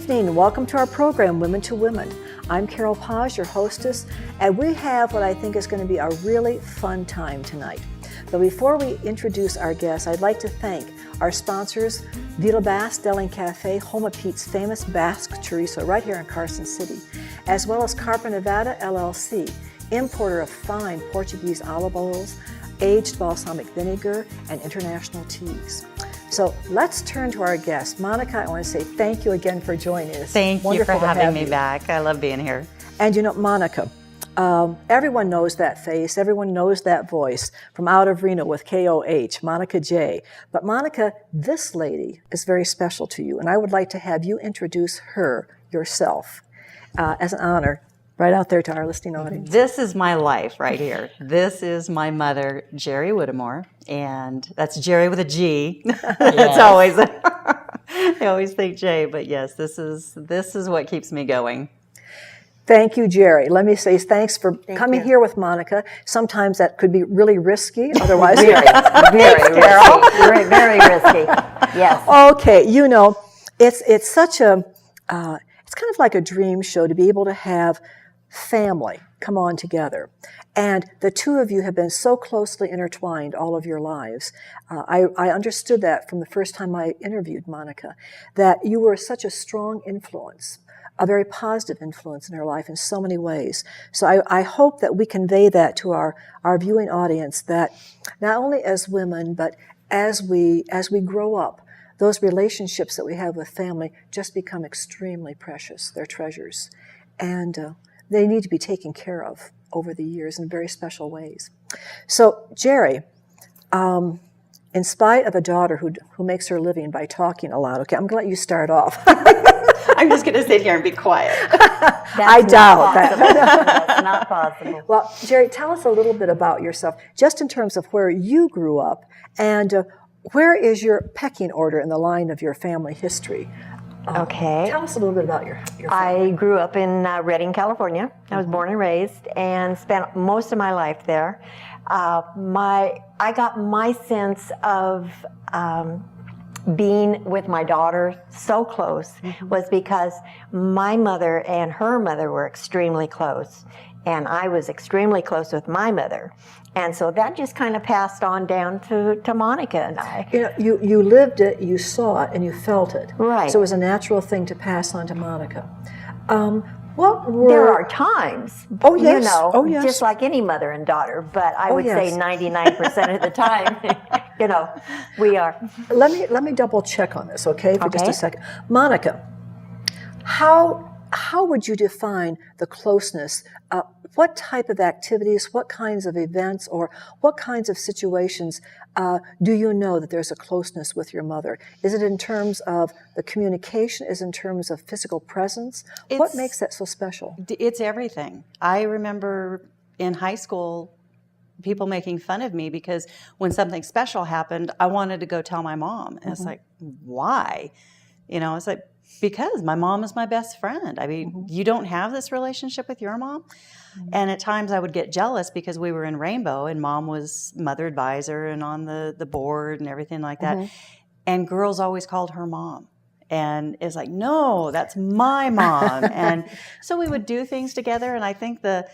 evening and welcome to our program, Women to Women. I'm Carol Paz, your hostess, and we have what I think is going to be a really fun time tonight. But before we introduce our guests, I'd like to thank our sponsors, Vila Basque Deli and Cafe, home of Pete's famous Basque chorizo right here in Carson City, as well as Carpa Nevada LLC, importer of fine Portuguese olive oils, aged balsamic vinegar, and international teas. So let's turn to our guest. Monica, I want to say thank you again for joining us. Thank you for having me back. I love being here. And you know, Monica, everyone knows that face, everyone knows that voice from out of Reno with KOH, Monica Jaye. But Monica, this lady is very special to you, and I would like to have you introduce her yourself as an honor right out there to our listening audience. This is my life right here. This is my mother, Jaye Whittemore, and that's Jerry with a G. It's always, I always think Jay, but yes, this is what keeps me going. Thank you, Jerry. Let me say thanks for coming here with Monica. Sometimes that could be really risky. Otherwise, very risky. Very risky. Yes. Okay. You know, it's such a it's kind of like a dream show to be able to have family come on together, and the two of you have been so closely intertwined all of your lives. I understood that from the first time I interviewed Monica, that you were such a strong influence, a very positive influence in her life in so many ways. So I hope that we convey that to our viewing audience, that not only as women, but as we grow up, those relationships that we have with family just become extremely precious. They're treasures. And they need to be taken care of over the years in very special ways. So, Jerry, in spite of a daughter who makes her living by talking a lot, okay, I'm going to let you start off. I'm just going to sit here and be quiet. I doubt that. That's not possible. Well, Jerry, tell us a little bit about yourself, just in terms of where you grew up, and where is your pecking order in the line of your family history? Okay. Tell us a little bit about your family. I grew up in Redding, California. I was born and raised and spent most of my life there. I got my sense of being with my daughter so close was because my mother and her mother were extremely close, and I was extremely close with my mother. And so that just kind of passed on down to Monica and I. You know, you lived it, you saw it, and you felt it. Right. So it was a natural thing to pass on to Monica. There are times, oh yes, you know, oh yes, just like any mother and daughter, but I would say 99% of the time, you know, we are. Let me double check on this, okay, for just a second. Monica, how would you define the closeness? What type of activities, what kinds of events, or what kinds of situations do you know that there's a closeness with your mother? Is it in terms of the communication? Is it in terms of physical presence? What makes that so special? It's everything. I remember in high school people making fun of me because when something special happened, I wanted to go tell my mom. And it's like, why? You know, it's like, because my mom is my best friend. I mean, you don't have this relationship with your mom? And at times I would get jealous because we were in Rainbow and mom was mother advisor and on the board and everything like that. And girls always called her mom. And it's like, no, that's my mom. And so we would do things together. And I think the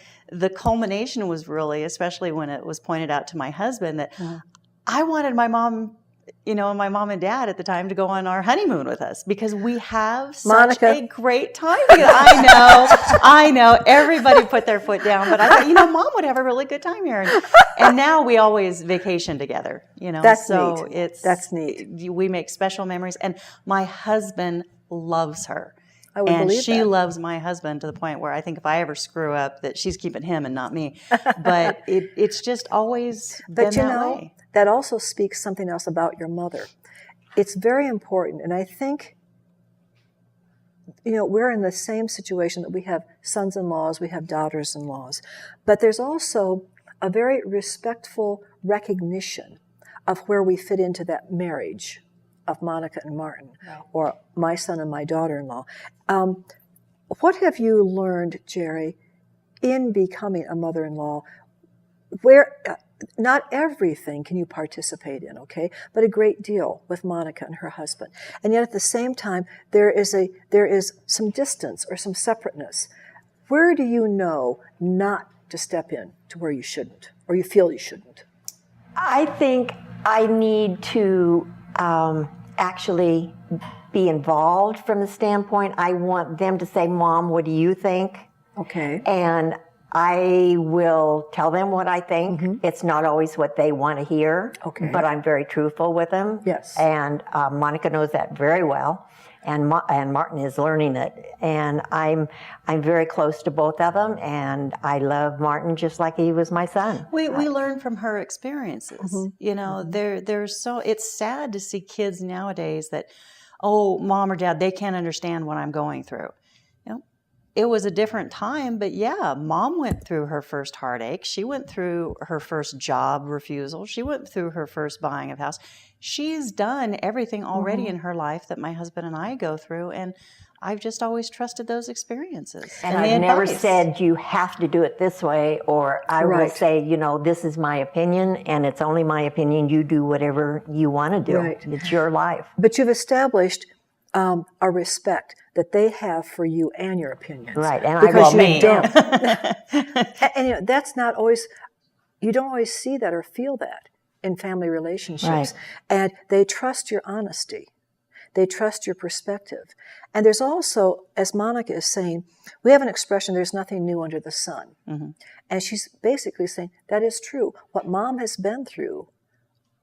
culmination was really, especially when it was pointed out to my husband, that I wanted my mom, you know, my mom and dad at the time to go on our honeymoon with us because we have such a great time together. I know. Everybody put their foot down, but I thought, you know, mom would have a really good time here. And now we always vacation together, you know. That's neat. That's neat. We make special memories, and my husband loves her. I would believe and that. she loves my husband to the point where I think if I ever screw up, that she's keeping him and not me. But it's just always been that way. That also speaks something else about your mother. It's very important, and I think, you know, we're in the same situation that we have sons-in-laws, we have daughters-in-laws, but there's also a very respectful recognition of where we fit into that marriage of Monica and Martin, or my son and my daughter-in-law. What have you learned, Jerry, in becoming a mother-in-law? Where not everything can you participate in, okay, but a great deal with Monica and her husband. And yet at the same time, there is some distance or some separateness. Where do you know not to step in to where you shouldn't, or you feel you shouldn't? I think I need to actually be involved from the standpoint, I want them to say, Mom, what do you think? Okay. And I will tell them what I think. Mm-hmm. It's not always what they want to hear, okay, but I'm very truthful with them. Yes. And Monica knows that very well. And Martin is learning it, and I'm very close to both of them, and I love Martin just like he was my son. We learn from her experiences. Mm-hmm. You know, there's so it's sad to see kids nowadays that, oh, mom or dad, they can't understand what I'm going through. You know, it was a different time, but yeah, mom went through her first heartache. She went through her first job refusal. She went through her first buying of house. She's done everything already mm-hmm. in her life that my husband and I go through, and I've just always trusted those experiences. And I've never said you have to do it this way, or I will right. say, you know, this is my opinion, and it's only my opinion. You do whatever you want to do. Right. It's your life. But you've established a respect that they have for you and your opinions. Right, and because I you don't. And you know, that's not always, you don't always see that or feel that in family relationships. Right. And they trust your honesty. They trust your perspective. And there's also, as Monica is saying, we have an expression, there's nothing new under the sun. Mm-hmm. And she's basically saying, that is true. What mom has been through,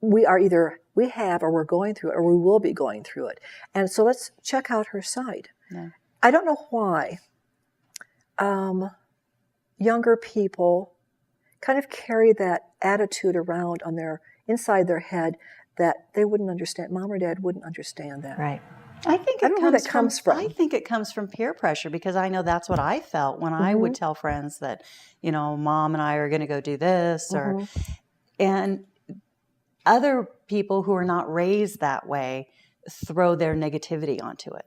we have, or we're going through it, or we will be going through it. And so let's check out her side. Yeah. I don't know why younger people kind of carry that attitude around on inside their head that they wouldn't understand. Mom or dad wouldn't understand that. Right. I think I don't know where that comes from. I think it comes from peer pressure, because I know that's what I felt when I would tell friends that, you know, mom and I are going to go do this, and other people who are not raised that way throw their negativity onto it.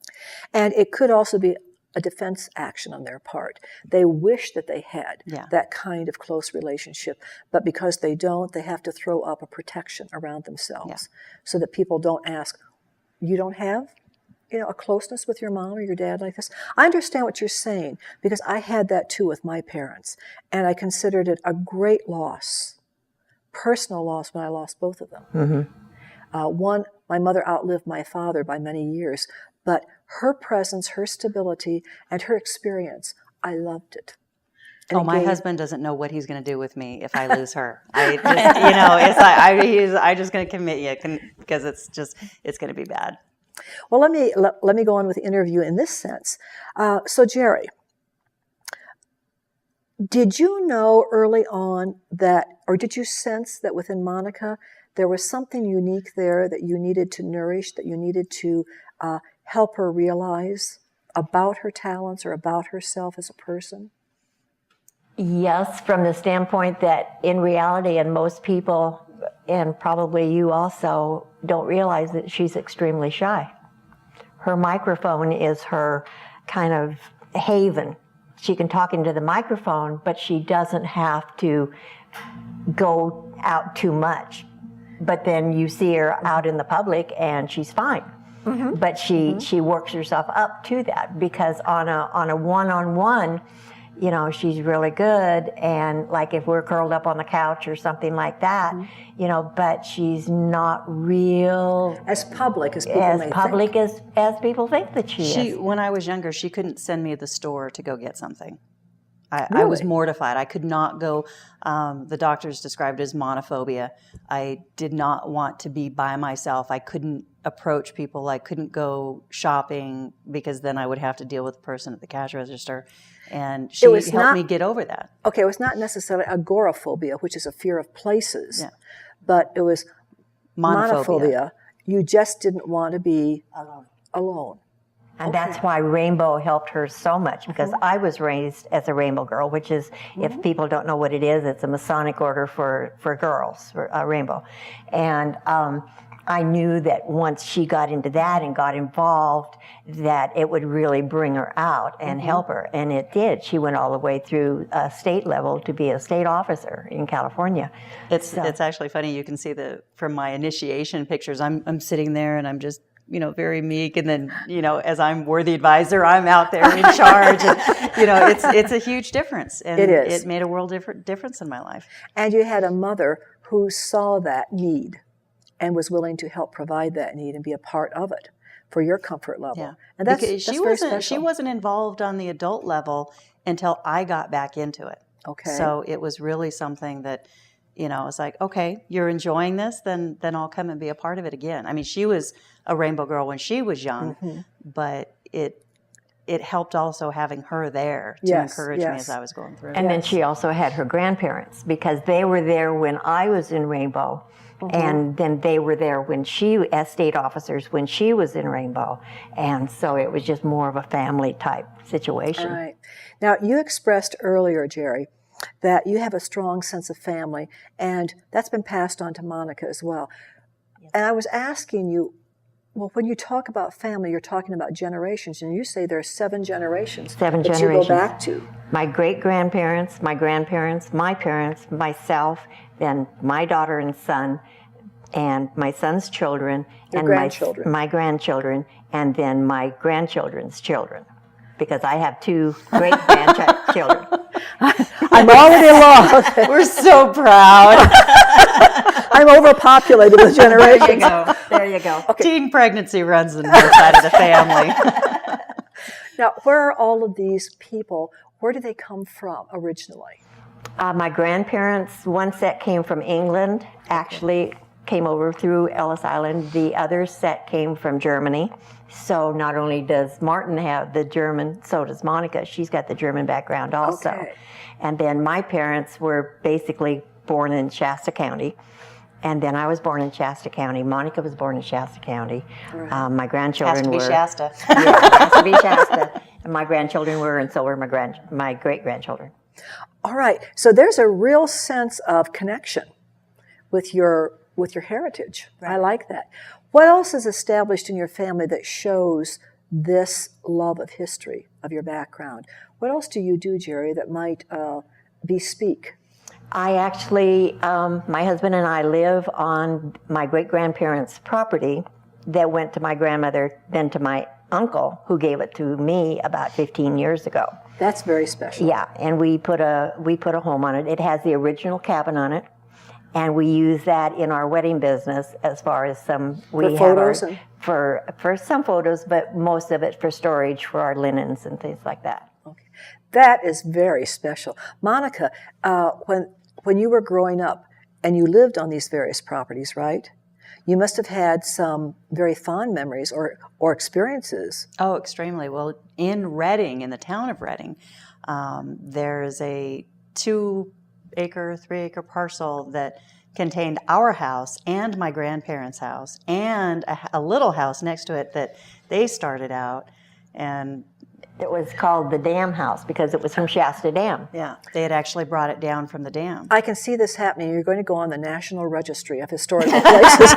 And it could also be a defense action on their part. They wish that they had that kind of close relationship, but because they don't, they have to throw up a protection around themselves so that people don't ask, you don't have, you know, a closeness with your mom or your dad like this? I understand what you're saying, because I had that too with my parents, and I considered it a great loss, personal loss, when I lost both of them. Mm-hmm. One, my mother outlived my father by many years, but her presence, her stability, and her experience, I loved it. And my husband doesn't know what he's going to do with me if I lose her. I just, you know, it's like I'm just going to commit you, because it's going to be bad. Well, let me go on with the interview in this sense. So, Jaye, did you know early on that, or did you sense that within Monica there was something unique there that you needed to nourish, that you needed to help her realize about her talents or about herself as a person? Yes, from the standpoint that in reality, and most people, and probably you also, don't realize that she's extremely shy. Her microphone is her kind of haven. She can talk into the microphone, but she doesn't have to go out too much. But then you see her out in the public and she's fine. Mm-hmm. But she works herself up to that, because on a one-on-one, you know, she's really good. And like if we're curled up on the couch or something like that, you know, but she's not real as public as people may think. as people think that she is. When I was younger, she couldn't send me to the store to go get something. Really? I was mortified. I could not go. The doctors described it as monophobia. I did not want to be by myself. I couldn't approach people. I couldn't go shopping, because then I would have to deal with the person at the cash register. And she helped me get over that. Okay, it was not necessarily agoraphobia, which is a fear of places, but it was monophobia. You just didn't want to be alone. And that's why Rainbow helped her so much, because I was raised as a Rainbow Girl, which is, if people don't know what it is, it's a Masonic order for girls, for Rainbow. And I knew that once she got into that and got involved, that it would really bring her out and help her. And it did. She went all the way through state level to be a state officer in California. It's actually funny. You can see from my initiation pictures, I'm sitting there and I'm just, very meek. And then, as I'm worthy advisor, I'm out there in charge. And, it's a huge difference. And it is. It made a world difference in my life. And you had a mother who saw that need and was willing to help provide that need and be a part of it for your comfort level. Yeah. And that's very special. She wasn't involved on the adult level until I got back into it. Okay. So it was really something that, I was like, okay, you're enjoying this, then I'll come and be a part of it again. I mean, she was a rainbow girl when she was young, but it helped also having her there to encourage me as I was going through. And then she also had her grandparents, because they were there when I was in Rainbow. And then they were there as state officers when she was in Rainbow. And so it was just more of a family type situation. All right. Now, you expressed earlier, Jerry, that you have a strong sense of family, and that's been passed on to Monica as well. Yes. And I was asking you, well, when you talk about family, you're talking about generations, and you say there are 7 generations that you go back to. My great-grandparents, my grandparents, my parents, myself, then my daughter and son, and my son's children, Your and grandchildren. my grandchildren, and then my grandchildren's children, because I have 2 great-grandchildren. I'm already lost. We're so proud. I'm overpopulated with generations. There you go. Okay. Teen pregnancy runs in this side of the family. Now, where are all of these people? Where do they come from originally? My grandparents, one set came from England, actually came over through Ellis Island. The other set came from Germany. So not only does Martin have the German, so does Monica. She's got the German background also. Okay. And then my parents were basically born in Shasta County. And then I was born in Shasta County. Monica was born in Shasta County. Right. My grandchildren Has to be Shasta. Yeah, it has to be Shasta. And my grandchildren were, and so were my great-grandchildren. All right. So there's a real sense of connection with your heritage. Right. I like that. What else is established in your family that shows this love of history, of your background? What else do you do, Jerry, that might bespeak? I actually, my husband and I live on my great-grandparents' property that went to my grandmother, then to my uncle, who gave it to me about 15 years ago. That's very special. Yeah, and we put a home on it. It has the original cabin on it, and we use that in our wedding business as far as for some photos, but most of it for storage for our linens and things like that. Okay, that is very special, Monica. When you were growing up and you lived on these various properties, right? You must have had some very fond memories or experiences. Oh, extremely. Well, in Redding, in the town of Redding, there's a 2-acre, 3-acre parcel that contained our house and my grandparents' house and a little house next to it that they started out. And it was called the Dam House because it was from Shasta Dam. Yeah, they had actually brought it down from the dam. I can see this happening. You're going to go on the National Registry of Historical Places.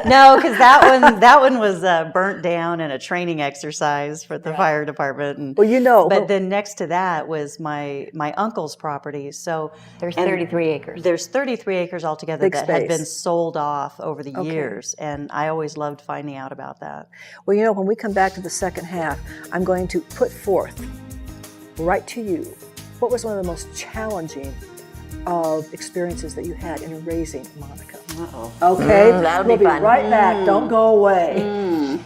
No, because that one was burnt down in a training exercise for the fire department. And, but then next to that was my uncle's property. So there's 33 acres. There's 33 acres altogether that had been sold off over the years, and I always loved finding out about that. Well, when we come back to the second half, I'm going to put forth right to you what was one of the most challenging of experiences that you had in raising Monica. Uh-oh. Okay, that'll be right back. Don't go away.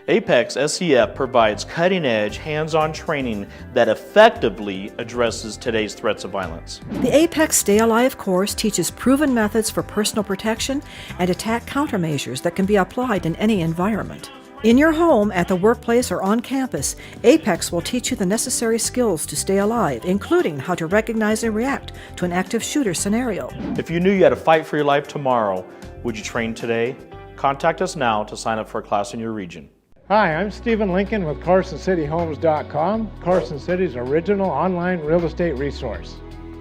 Apex SCF provides cutting-edge, hands-on training that effectively addresses today's threats of violence. The Apex Stay Alive course teaches proven methods for personal protection and attack countermeasures that can be applied in any environment. In your home, at the workplace, or on campus, Apex will teach you the necessary skills to stay alive, including how to recognize and react to an active shooter scenario. If you knew you had to fight for your life tomorrow, would you train today? Contact us now to sign up for a class in your region. Hi, I'm Stephen Lincoln with CarsonCityHomes.com, Carson City's original online real estate resource.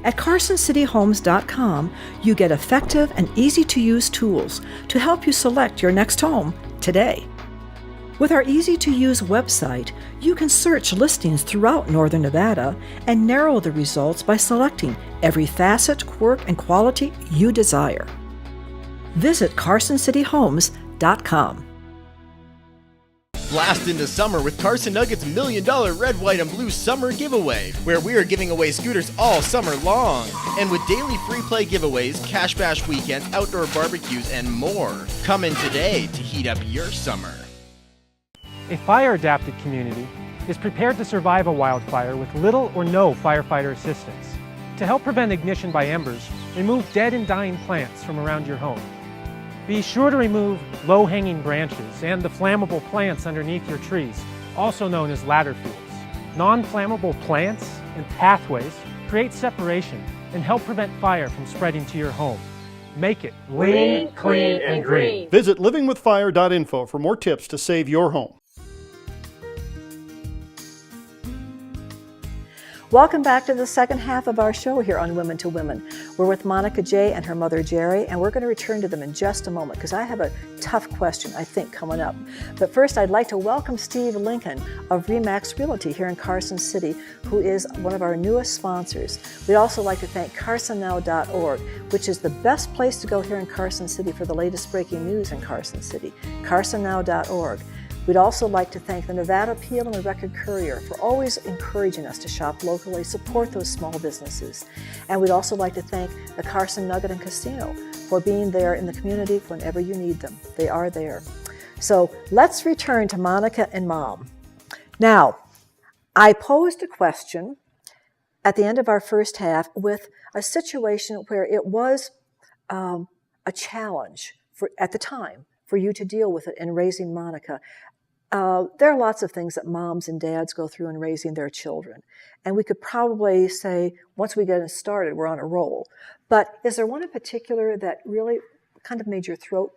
At CarsonCityHomes.com, you get effective and easy-to-use tools to help you select your next home today. With our easy-to-use website, you can search listings throughout Northern Nevada and narrow the results by selecting every facet, quirk, and quality you desire. Visit CarsonCityHomes.com. Blast into summer with Carson Nuggets $1 million red, white, and blue summer giveaway, where we are giving away scooters all summer long. And with daily free play giveaways, cash bash weekends, outdoor barbecues, and more. Come in today to heat up your summer. A fire-adapted community is prepared to survive a wildfire with little or no firefighter assistance. To help prevent ignition by embers, remove dead and dying plants from around your home. Be sure to remove low-hanging branches and the flammable plants underneath your trees, also known as ladder fuels. Non-flammable plants and pathways create separation and help prevent fire from spreading to your home. Make it lean, clean, and green. Visit livingwithfire.info for more tips to save your home. Welcome back to the second half of our show here on Women to Women. We're with Monica Jaye and her mother Jaye, and we're going to return to them in just a moment because I have a tough question, I think, coming up. But first, I'd like to welcome Steve Lincoln of Remax Realty here in Carson City, who is one of our newest sponsors. We'd also like to thank carsonnow.org, which is the best place to go here in Carson City for the latest breaking news in Carson City, carsonnow.org. We'd also like to thank the Nevada Appeal and the Record Courier for always encouraging us to shop locally, support those small businesses. And we'd also like to thank the Carson Nugget and Casino for being there in the community whenever you need them. They are there. So let's return to Monica and Mom. Now, I posed a question at the end of our first half with a situation where it was a challenge at the time for you to deal with it in raising Monica. There are lots of things that moms and dads go through in raising their children. And we could probably say, once we get it started, we're on a roll. But is there one in particular that really kind of made your throat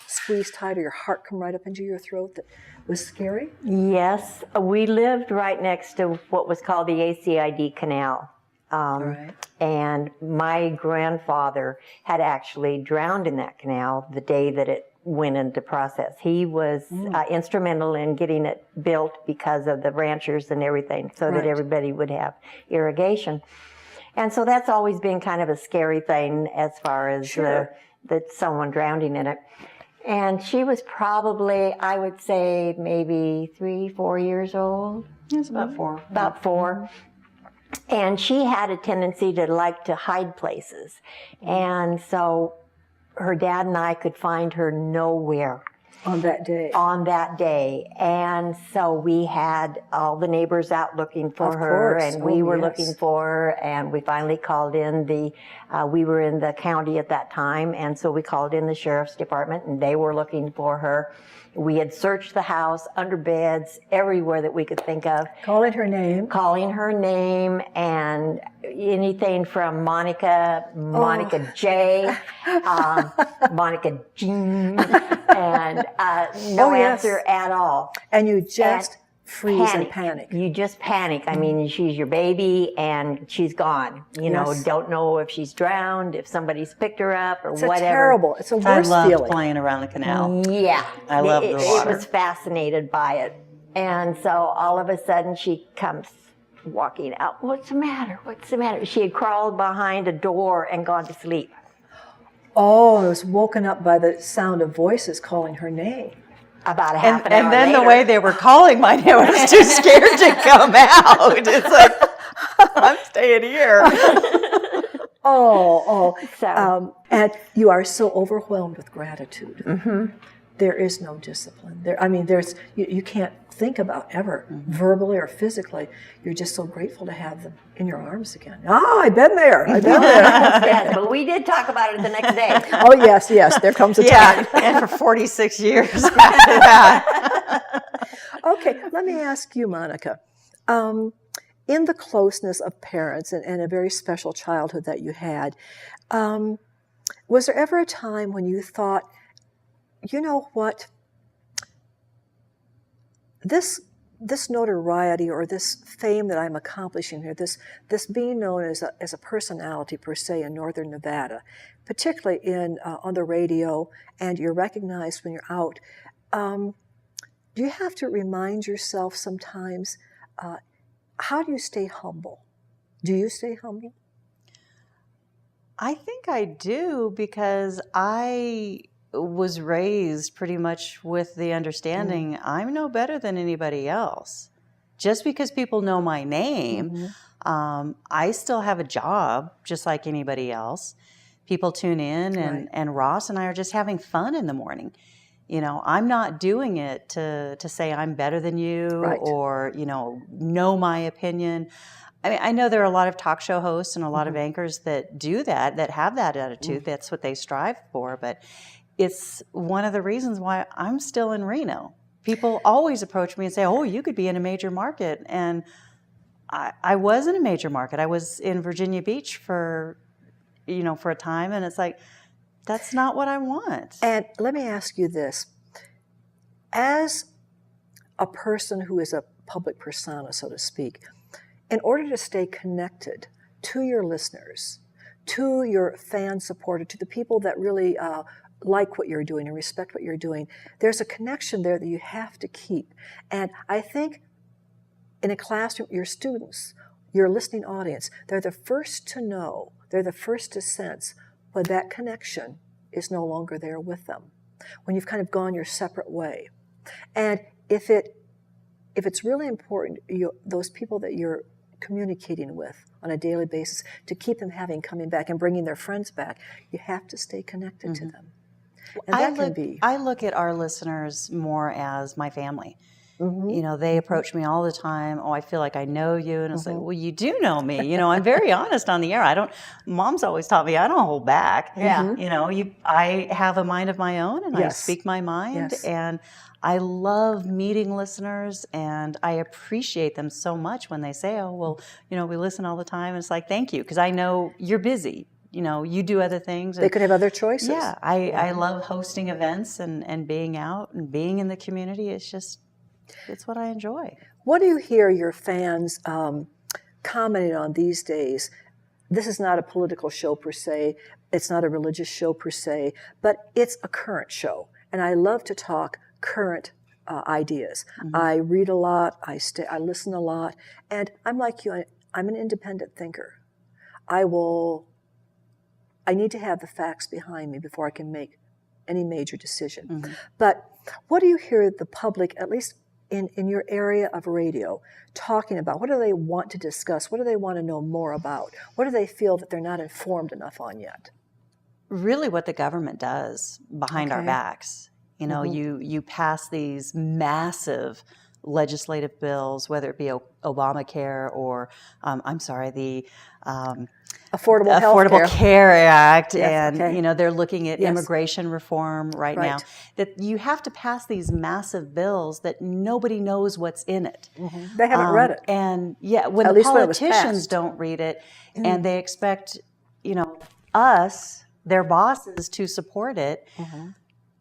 squeeze tight or your heart come right up into your throat that was scary? Yes, we lived right next to what was called the ACID Canal. Right. And my grandfather had actually drowned in that canal the day that it went into process. He was instrumental in getting it built because of the ranchers and everything, so that everybody would have irrigation. And so that's always been kind of a scary thing as far as that someone drowning in it. And she was probably, I would say, maybe 3-4 years old. It's about 4. About 4. And she had a tendency to like to hide places. And so her dad and I could find her nowhere. On that day. On that day. And so we had all the neighbors out looking for her, and we were looking for her, and we finally called in we were in the county at that time, and so we called in the sheriff's department, and they were looking for her. We had searched the house, under beds, everywhere that we could think of. Calling her name. Calling her name, and anything from Monica Jaye, Monica Jean, and no answer at all. And you just freeze and panic. You just panic. I mean, she's your baby and she's gone. You know, don't know if she's drowned, if somebody's picked her up or whatever. It's terrible. It's a worse I feeling. loved playing around the canal. Yeah. I love the water. It was fascinated by it. And so all of a sudden she comes walking out. What's the matter? What's the matter? She had crawled behind a door and gone to sleep. Oh, I was woken up by the sound of voices calling her name. About a half an hour And then later, the way they were calling my name, I was too scared to come out. It's like, I'm staying here. And you are so overwhelmed with gratitude. Mm-hmm. There is no discipline. You can't think about ever, verbally or physically. You're just so grateful to have them in your arms again. I've been there. Yes, but we did talk about it the next day. Oh, yes, there comes a time. And for 46 years after that. Okay, let me ask you, Monica. In the closeness of parents and a very special childhood that you had, was there ever a time when you thought, you know what, this this notoriety or this fame that I'm accomplishing here, this being known as a personality per se in Northern Nevada, particularly on the radio, and you're recognized when you're out. Do you have to remind yourself sometimes, how do you stay humble? Do you stay humble? I think I do, because I was raised pretty much with the understanding I'm no better than anybody else. Just because people know my name, I still have a job just like anybody else. People tune in, and Ross and I are just having fun in the morning. You know, I'm not doing it to say I'm better than you or, know my opinion. I mean, I know there are a lot of talk show hosts and a lot of anchors that do that have that attitude. That's what they strive for. But it's one of the reasons why I'm still in Reno. People always approach me and say, oh, you could be in a major market. And I was in a major market. I was in Virginia Beach for a time. And it's like, that's not what I want. And let me ask you this. As a person who is a public persona, so to speak, in order to stay connected to your listeners, to your fan supporter, to the people that really like what you're doing and respect what you're doing, there's a connection there that you have to keep. And I think in a classroom, your students, your listening audience, they're the first to know, they're the first to sense when that connection is no longer there with them, when you've kind of gone your separate way. And if it's really important, those people that you're communicating with on a daily basis, to keep them coming back and bringing their friends back, you have to stay connected to them. And I look at our listeners more as my family. They approach me all the time. Oh, I feel like I know you. And it's like, well, you do know me. I'm very honest on the air. Mom's always taught me I don't hold back. Yeah. I have a mind of my own, and I Yes. speak my mind. Yes. And I love meeting listeners, and I appreciate them so much when they say, oh, well, we listen all the time. And it's like, thank you, because I know you're busy. You do other things. They could have other choices. Yeah. I love hosting events and being out and being in the community. It's what I enjoy. What do you hear your fans commenting on these days? This is not a political show per se. It's not a religious show per se, but it's a current show. And I love to talk current ideas. I read a lot. I listen a lot. And I'm like you. I'm an independent thinker. I need to have the facts behind me before I can make any major decision. But what do you hear the public, at least in your area of radio, talking about? What do they want to discuss? What do they want to know more about? What do they feel that they're not informed enough on yet? Really what the government does behind our backs. You pass these massive legislative bills, whether it be Obamacare or, the Affordable Care Act, Yes, and they're looking at Yes. immigration reform right now. That you have to pass these massive bills that nobody knows what's in it. They haven't read it. And when At the least when it was politicians passed. don't read it, and they expect us, their bosses, to support it.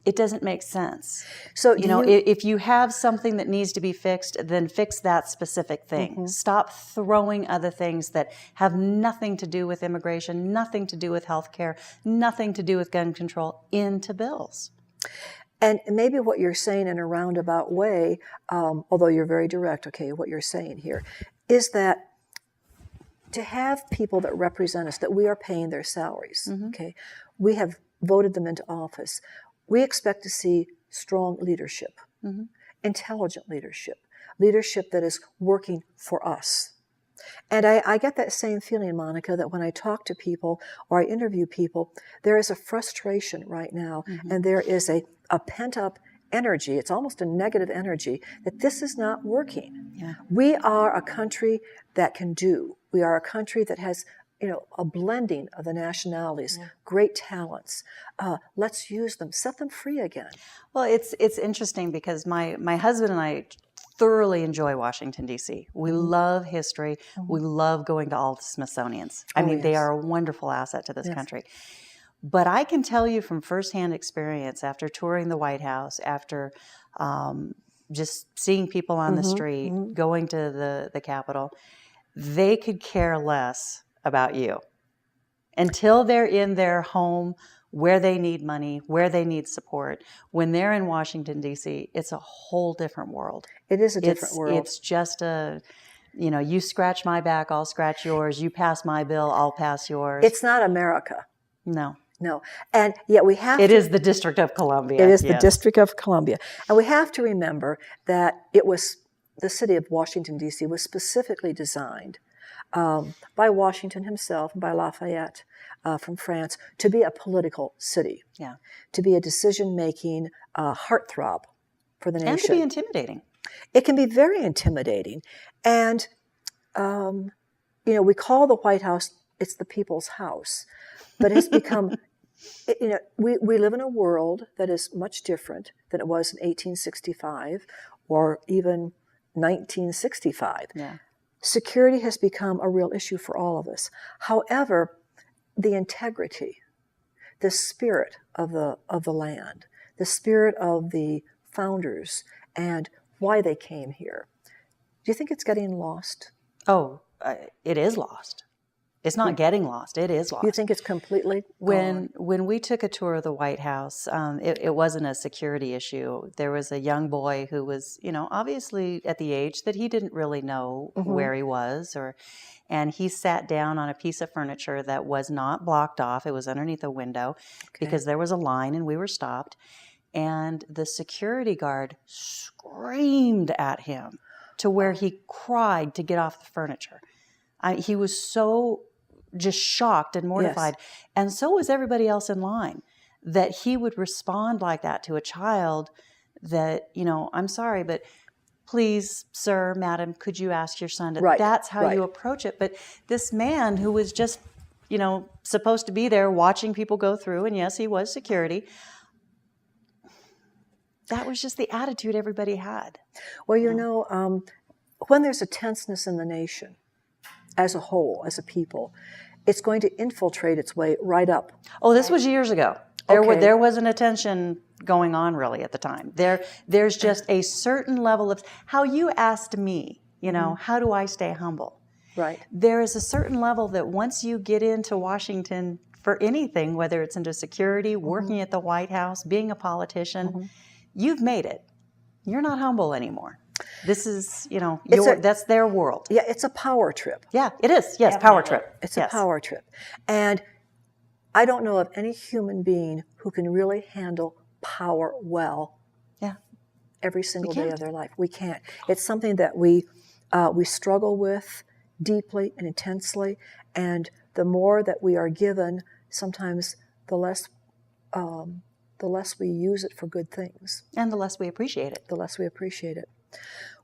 It doesn't make sense. So if you have something that needs to be fixed, then fix that specific thing. Stop throwing other things that have nothing to do with immigration, nothing to do with healthcare, nothing to do with gun control into bills. And maybe what you're saying in a roundabout way, although you're very direct, what you're saying here, is that to have people that represent us, that we are paying their salaries, we have voted them into office. We expect to see strong leadership, intelligent leadership that is working for us. And I get that same feeling, Monica, that when I talk to people or I interview people, there is a frustration right now, and there is a pent-up energy. It's almost a negative energy that this is not working. Yeah. We are a country that can do. We are a country that has a blending of the nationalities, great talents. Let's use them, set them free again. Well, it's interesting because my husband and I thoroughly enjoy Washington, D.C. We love history. We love going to all the Smithsonians. They are a wonderful asset to this country. But I can tell you from firsthand experience, after touring the White House, after just seeing people on the street, going to the Capitol, they could care less about you until they're in their home where they need money, where they need support. When they're in Washington, D.C., it's a whole different world. It is a different world. It's just you scratch my back, I'll scratch yours. You pass my bill, I'll pass yours. It's not America. No. No. And yet we have It is the District of Columbia. It is the District of Columbia. And we have to remember that the city of Washington, D.C. was specifically designed by Washington himself, by Lafayette from France, to be a political city. Yeah. To be a decision-making heartthrob for the nation. And to be intimidating. It can be very intimidating. And, we call the White House, it's the people's house. But it's become, we live in a world that is much different than it was in 1865 or even 1965. Yeah. Security has become a real issue for all of us. However, the integrity, the spirit of the land, the spirit of the founders, and why they came here, do you think it's getting lost? Oh, it is lost. It's not getting lost. It is lost. You think it's completely gone? When we took a tour of the White House, it wasn't a security issue. There was a young boy who was, obviously at the age that he didn't really know where he was, and he sat down on a piece of furniture that was not blocked off. It was underneath a window because there was a line and we were stopped. And the security guard screamed at him to where he cried to get off the furniture. He was so just shocked and mortified. Yes. And so was everybody else in line, that he would respond like that to a child that, I'm sorry, but please, sir, madam, could you ask your son to, that's how you approach it. But this man who was just, supposed to be there watching people go through, and yes, he was security, that was just the attitude everybody had. Well, when there's a tenseness in the nation, as a whole, as a people, it's going to infiltrate its way right up. Oh, this was years ago. There wasn't a tension going on really at the time. There's just a certain level of, how you asked me, how do I stay humble? Right. There is a certain level that once you get into Washington for anything, whether it's into security, working at the White House, being a politician, you've made it. You're not humble anymore. This is, that's their world. Yeah, it's a power trip. Yeah, it is. Yes, power trip. It's a power trip. And I don't know of any human being who can really handle power well every single day of their life. We can't. It's something that we struggle with deeply and intensely, and the more that we are given, sometimes the less we use it for good things. And the less we appreciate it. The less we appreciate it.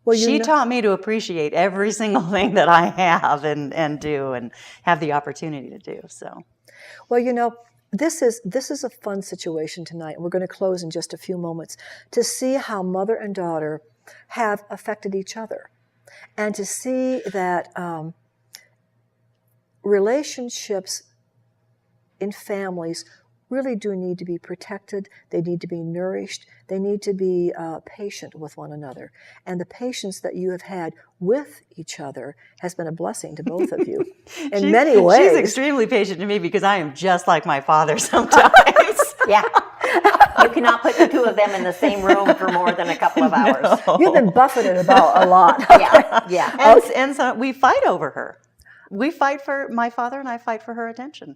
Well, she taught me to appreciate every single thing that I have and do and have the opportunity to do. So, well, this is a fun situation tonight. We're going to close in just a few moments to see how mother and daughter have affected each other, and to see that relationships in families really do need to be protected. They need to be nourished. They need to be patient with one another. And the patience that you have had with each other has been a blessing to both of you in many ways. She's extremely patient to me because I am just like my father sometimes. Yeah. You cannot put the two of them in the same room for more than a couple of hours. No. You've been buffeted about a lot. Yeah. And so we fight over her. We fight for, my father and I fight for her attention.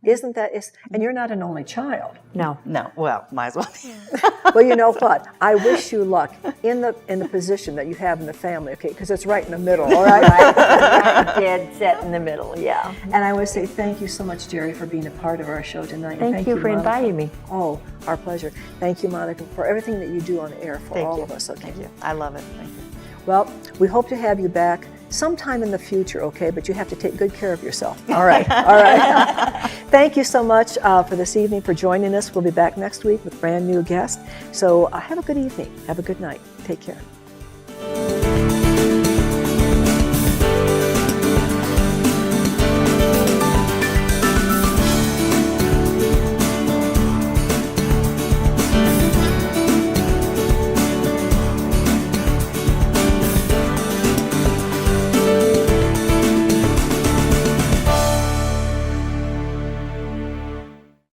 Isn't that, and you're not an only child. No, well, might as well be. Well, you know what? I wish you luck in the position that you have in the family, okay? Because it's right in the middle, all right? Right dead set in the middle, yeah. And I want to say thank you so much, Jerry, for being a part of our show tonight. Thank you for inviting me. Oh, our pleasure. Thank you, Monica, for everything that you do on air for all of us, okay? Thank you. I love it. Thank you. Well, we hope to have you back sometime in the future, okay? But you have to take good care of yourself. All right. All right. Thank you so much for this evening, for joining us. We'll be back next week with a brand new guest. So have a good evening. Have a good night. Take care.